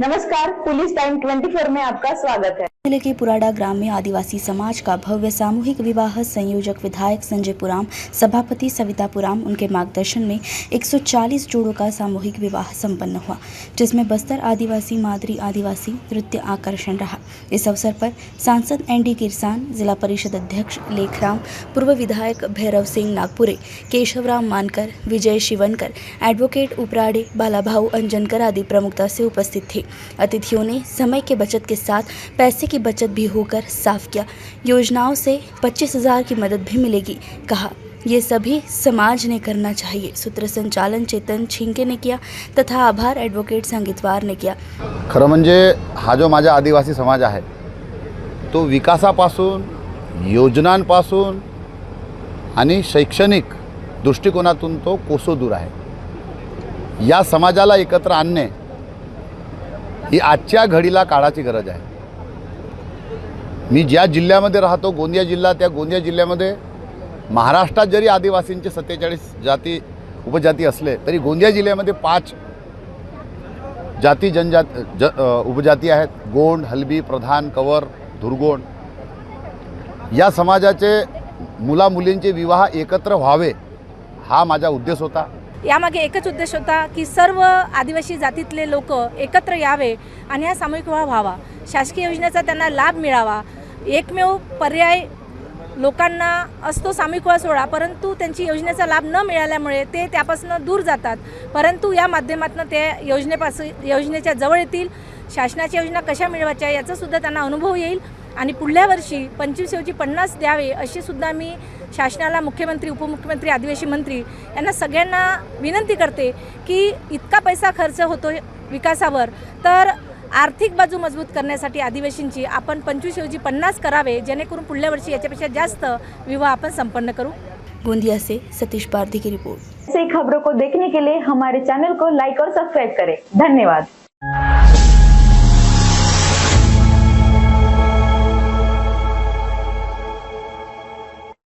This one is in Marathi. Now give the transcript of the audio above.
नमस्कार, पुलिस टाइम 24 में आपका स्वागत है। जिले के पुराड़ा ग्राम में आदिवासी समाज का भव्य सामूहिक विवाह संयोजक विधायक संजय पुराम, सभापति सविता पुराम, उनके मार्गदर्शन में 140 जोड़ों का सामूहिक विवाह संपन्न हुआ, जिसमें बस्तर आदिवासी मादरी आदिवासी नृत्य आकर्षण रहा। इस अवसर पर सांसद एनडी किरसान, जिला परिषद अध्यक्ष लेखराम, पूर्व विधायक भैरव सिंह नागपुरे, केशवराम मानकर, विजय शिवनकर, एडवोकेट उपराड़े, बालाभाऊ अंजनकर आदि प्रमुखता से उपस्थित थे। अतिथियों ने समय के बचत के साथ पैसे की बचत भी होकर साफ किया। योजनाओं से 25,000 की मदद भी मिलेगी। कहा, ये सभी समाज ने करना चाहिए। सूत्र संचालन चेतन छिंके ने किया तथा आभार एडवोकेट संगीतवार ने किया। खरं म्हणजे हा जो माझा आदिवासी समाज आहे तो विकासापासून, योजनांपासून आणि शैक्षणिक दृष्टिकोनातून तो कोसो दूर आहे। या समाजाला एकत्र आणणे ही आजच्या घडीला काळाची गरज आहे। मी ज्या जिल्ह्यामध्ये राहतो, गोंदिया जिल्हा, त्या गोंदिया जिल्ह्यामध्ये महाराष्ट्रात जरी आदिवासींचे 47 जाती उपजाती असले तरी गोंदिया जिल्ह्यामध्ये 5 जाती उपजाती आहेत। गोंड, हलबी, प्रधान, कवर, धुरगोंड। या समाजाचे मुला मुलींचे विवाह एकत्र व्हावे हा माझा उद्देश होता। यामागे एकच उद्देश होता की सर्व आदिवासी जातीतले लोक एकत्र यावे आणि हा सामूहिक विवाह व्हावा। शासकीय योजनेचा त्यांना लाभ मिळावा। एकमेव पर्याय लोकांना असतो सामूहिक विवाह सोहळा, परंतु त्यांची योजनेचा लाभ न मिळाल्यामुळे ते त्यापासून दूर जातात। परंतु या माध्यमातून ते योजनेच्या जवळ येतील, शासनाच्या योजना कशा मिळवायच्या याचा सुद्धा त्यांना अनुभव येईल आणि पुढल्या वर्षी 25 ऐवजी 50 द्यावे अशी सुद्धा मी शासनाला, मुख्यमंत्री, उपमुख्यमंत्री, आदिवासी मंत्री यांना सगळ्यांना विनंती करते की इतका पैसा खर्च होतो विकासावर, तर आर्थिक बाजू मजबूत करण्यासाठी आदिवासींची आपण 25 ऐवजी 50 करावे, जेणेकरून पुढल्या वर्षी याच्यापेक्षा जास्त विवाह आपण संपन्न करू। गोंदिया से सतीश पारधी की रिपोर्ट। ऐसी खबरों को देखने के लिए हमारे चैनल को लाइक और सब्सक्राइब करें। धन्यवाद।